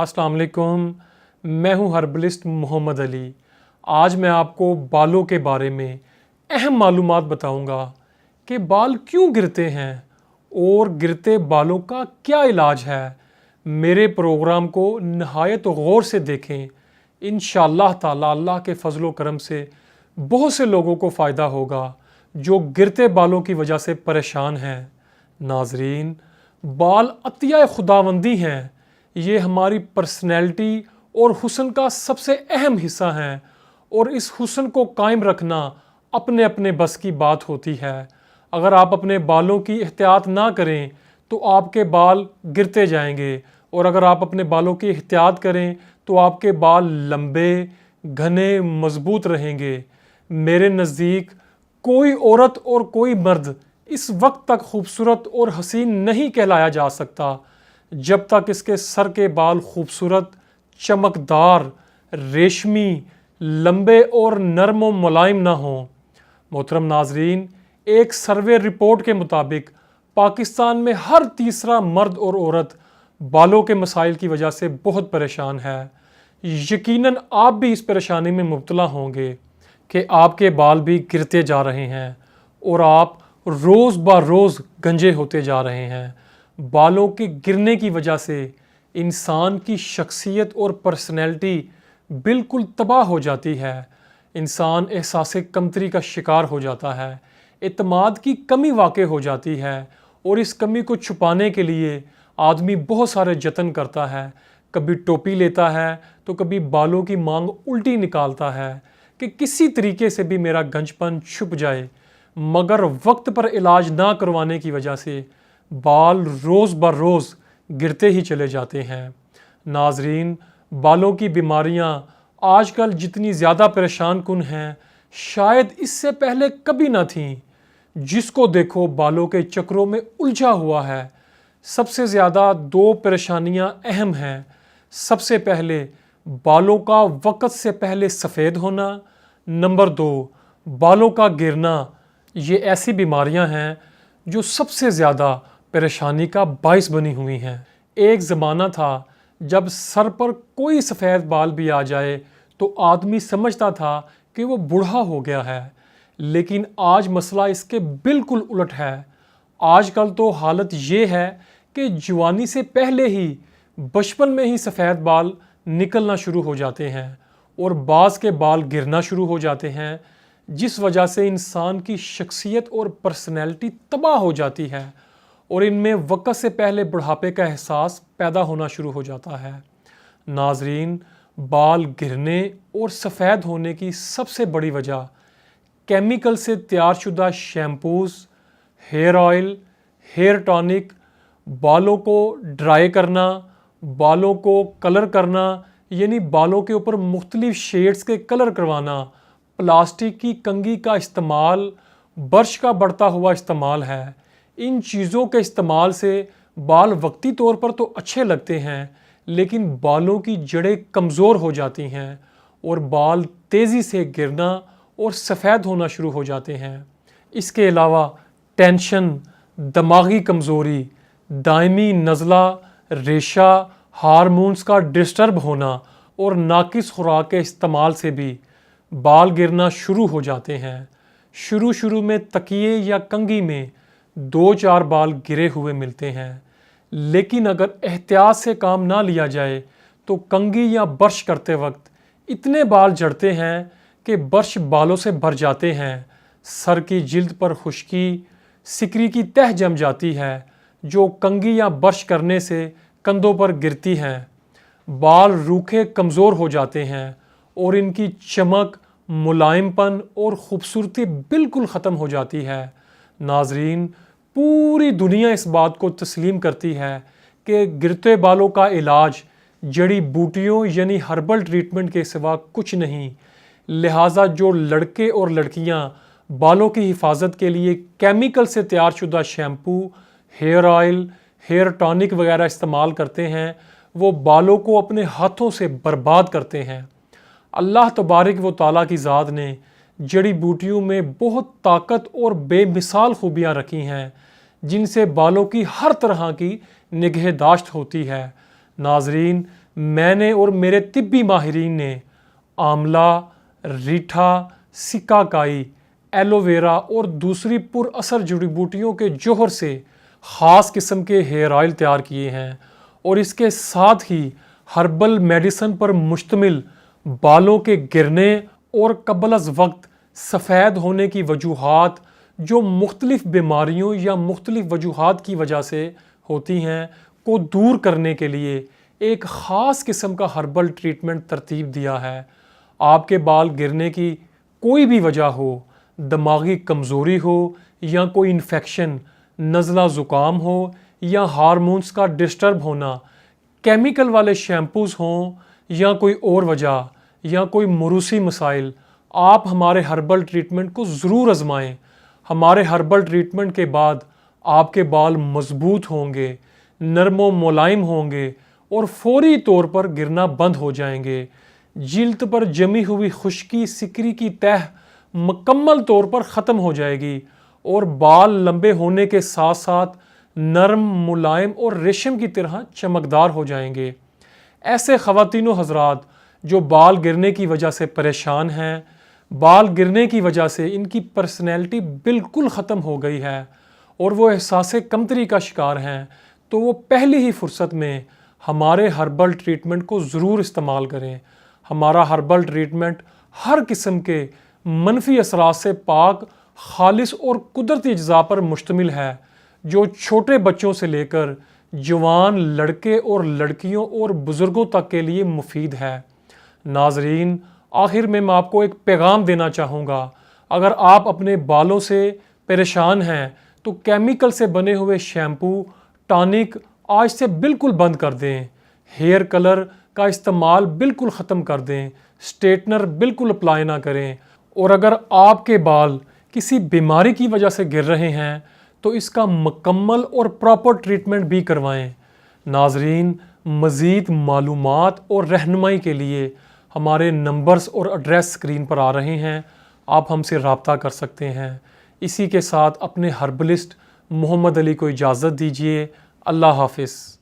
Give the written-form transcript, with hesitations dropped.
अस्सलाम वालेकुम। मैं हूं हर्बलिस्ट मोहम्मद अली। आज मैं आपको बालों के बारे में अहम मालूमात बताऊंगा कि बाल क्यों गिरते हैं और गिरते बालों का क्या इलाज है। मेरे प्रोग्राम को नहायत गौर से देखें। इंशाअल्लाह ताला अल्लाह के फजल व करम से बहुत से लोगों को फ़ायदा होगा जो गिरते बालों की वजह से परेशान हैं। नाजरीन, बाल अतिया खुदावंदी हैं। ये हमारी पर्सनैलिटी और हुस्न का सबसे अहम हिस्सा हैं और इस हुस्न को कायम रखना अपने अपने बस की बात होती है। अगर आप अपने बालों की एहतियात ना करें तो आपके बाल गिरते जाएंगे, और अगर आप अपने बालों की एहतियात करें तो आपके बाल लंबे, घने, मजबूत रहेंगे। मेरे नज़दीक कोई औरत और कोई मर्द इस वक्त तक खूबसूरत और हसीन नहीं कहलाया जा सकता जब तक इसके सर के बाल खूबसूरत, चमकदार, रेशमी, लंबे और नरम व मुलायम ना हों। मोहतरम नाजरीन, एक सर्वे रिपोर्ट के मुताबिक पाकिस्तान में हर तीसरा मर्द और औरत बालों के मसाइल की वजह से बहुत परेशान है। यकीनन आप भी इस परेशानी में मुब्तला होंगे कि आपके बाल भी गिरते जा रहे हैं और आप रोज़ ब रोज़ गंजे होते जा रहे हैं। बालों के गिरने की वजह से इंसान की शख्सियत और पर्सनैलिटी बिल्कुल तबाह हो जाती है। इंसान एहसास कमतरी का शिकार हो जाता है, एतमाद की कमी वाक़ई हो जाती है, और इस कमी को छुपाने के लिए आदमी बहुत सारे जतन करता है। कभी टोपी लेता है तो कभी बालों की मांग उल्टी निकालता है कि किसी तरीके से भी मेरा गंजपन छुप जाए, मगर वक्त पर इलाज ना करवाने की वजह से बाल रोज़ ब रोज़ गिरते ही चले जाते हैं। नाजरीन, बालों की बीमारियां आजकल जितनी ज़्यादा परेशान कुन हैं शायद इससे पहले कभी ना थीं। जिसको देखो बालों के चक्रों में उलझा हुआ है। सबसे ज़्यादा दो परेशानियां अहम हैं। सबसे पहले बालों का वक्त से पहले सफ़ेद होना। नंबर 2, बालों का गिरना। ये ऐसी बीमारियां हैं जो सबसे ज़्यादा परेशानी का बाइस बनी हुई हैं। एक ज़माना था जब सर पर कोई सफ़ेद बाल भी आ जाए तो आदमी समझता था कि वो बूढ़ा हो गया है, लेकिन आज मसला इसके बिल्कुल उलट है। आजकल तो हालत ये है कि जवानी से पहले ही बचपन में ही सफ़ेद बाल निकलना शुरू हो जाते हैं और बाज़ के बाल गिरना शुरू हो जाते हैं, जिस वजह से इंसान की शख्सियत और पर्सनैलिटी तबाह हो जाती है और इनमें वक्त से पहले बुढ़ापे का एहसास पैदा होना शुरू हो जाता है। नाजरीन, बाल गिरने और सफ़ेद होने की सबसे बड़ी वजह केमिकल से तैयार शुदा shampoos, hair oil, hair tonic, बालों को ड्राई करना, बालों को कलर करना यानी बालों के ऊपर मुख्तलिफ शेड्स के कलर करवाना, प्लास्टिक की कंघी का इस्तेमाल, ब्रश का बढ़ता हुआ इस्तेमाल है। इन चीज़ों के इस्तेमाल से बाल वक्ती तौर पर तो अच्छे लगते हैं, लेकिन बालों की जड़ें कमज़ोर हो जाती हैं और बाल तेज़ी से गिरना और सफ़ेद होना शुरू हो जाते हैं। इसके अलावा टेंशन, दिमागी कमज़ोरी, दायमी नज़ला, रेशा, हार्मोन्स का डिस्टर्ब होना और नाकिस खुराक के इस्तेमाल से भी बाल गिरना शुरू हो जाते हैं। शुरू में तकिए या कंघी में 2-4 बाल गिरे हुए मिलते हैं, लेकिन अगर एहतियात से काम ना लिया जाए तो कंघी या ब्रश करते वक्त इतने बाल झड़ते हैं कि ब्रश बालों से भर जाते हैं। सर की जिल्द पर खुश्की, सिकरी की तह जम जाती है जो कंघी या ब्रश करने से कंधों पर गिरती हैं। बाल रूखे कमज़ोर हो जाते हैं और इनकी चमक, मुलायमपन और ख़ूबसूरती बिल्कुल ख़त्म हो जाती है। नाजरीन, पूरी दुनिया इस बात को तस्लीम करती है कि गिरते बालों का इलाज जड़ी बूटियों यानी हर्बल ट्रीटमेंट के सिवा कुछ नहीं। लिहाजा जो लड़के और लड़कियां बालों की हिफाजत के लिए केमिकल से तैयार शुदा shampoo, hair oil, hair tonic वगैरह इस्तेमाल करते हैं, वो बालों को अपने हाथों से बर्बाद करते हैं। अल्लाह तबारक व तआला की ज़ात ने जड़ी बूटियों में बहुत ताकत और बेमिसाल खूबियाँ रखी हैं, जिनसे बालों की हर तरह की निगहदाश्त होती है। नाजरीन, میں نے اور میرے طبی ماہرین نے آملہ، ریٹھا، سکا کائی، ایلو ویرا اور دوسری پر اثر جڑی بوٹیوں کے جوہر سے خاص قسم کے ہیئر آئل تیار کیے ہیں، اور اس کے ساتھ ہی ہربل میڈیسن پر مشتمل بالوں کے گرنے اور قبل از وقت سفید ہونے کی وجوہات جو مختلف بیماریوں یا مختلف وجوہات کی وجہ سے ہوتی ہیں کو دور کرنے کے لیے ایک خاص قسم کا ہربل ٹریٹمنٹ ترتیب دیا ہے۔ آپ کے بال گرنے کی کوئی بھی وجہ ہو، دماغی کمزوری ہو یا کوئی انفیکشن، نزلہ زکام ہو یا ہارمونز کا ڈسٹرب ہونا، کیمیکل والے شیمپوز ہوں یا کوئی اور وجہ یا کوئی موروثی مسائل، آپ ہمارے ہربل ٹریٹمنٹ کو ضرور آزمائیں۔ ہمارے ہربل ٹریٹمنٹ کے بعد آپ کے بال مضبوط ہوں گے، نرم و ملائم ہوں گے اور فوری طور پر گرنا بند ہو جائیں گے۔ جلد پر جمی ہوئی خشکی، سکری کی تہ مکمل طور پر ختم ہو جائے گی اور بال لمبے ہونے کے ساتھ ساتھ نرم، ملائم اور ریشم کی طرح چمکدار ہو جائیں گے۔ ایسے خواتین و حضرات جو بال گرنے کی وجہ سے پریشان ہیں، بال گرنے کی وجہ سے ان کی پرسنالٹی بالکل ختم ہو گئی ہے اور وہ احساس کمتری کا شکار ہیں، تو وہ پہلی ہی فرصت میں ہمارے ہربل ٹریٹمنٹ کو ضرور استعمال کریں۔ ہمارا ہربل ٹریٹمنٹ ہر قسم کے منفی اثرات سے پاک، خالص اور قدرتی اجزاء پر مشتمل ہے، جو چھوٹے بچوں سے لے کر جوان لڑکے اور لڑکیوں اور بزرگوں تک کے لیے مفید ہے۔ ناظرین، آخر میں آپ کو ایک پیغام دینا چاہوں گا۔ اگر آپ اپنے بالوں سے پریشان ہیں تو کیمیکل سے بنے ہوئے شیمپو، ٹانک آج سے بالکل بند کر دیں۔ ہیئر کلر کا استعمال بالکل ختم کر دیں۔ سٹریٹنر بالکل اپلائی نہ کریں، اور اگر آپ کے بال کسی بیماری کی وجہ سے گر رہے ہیں تو اس کا مکمل اور پراپر ٹریٹمنٹ بھی کروائیں۔ ناظرین، مزید معلومات اور رہنمائی کے لیے ہمارے نمبرز اور ایڈریس اسکرین پر آ رہے ہیں، آپ ہم سے رابطہ کر سکتے ہیں۔ اسی کے ساتھ اپنے ہربلسٹ محمد علی کو اجازت دیجیے۔ اللہ حافظ۔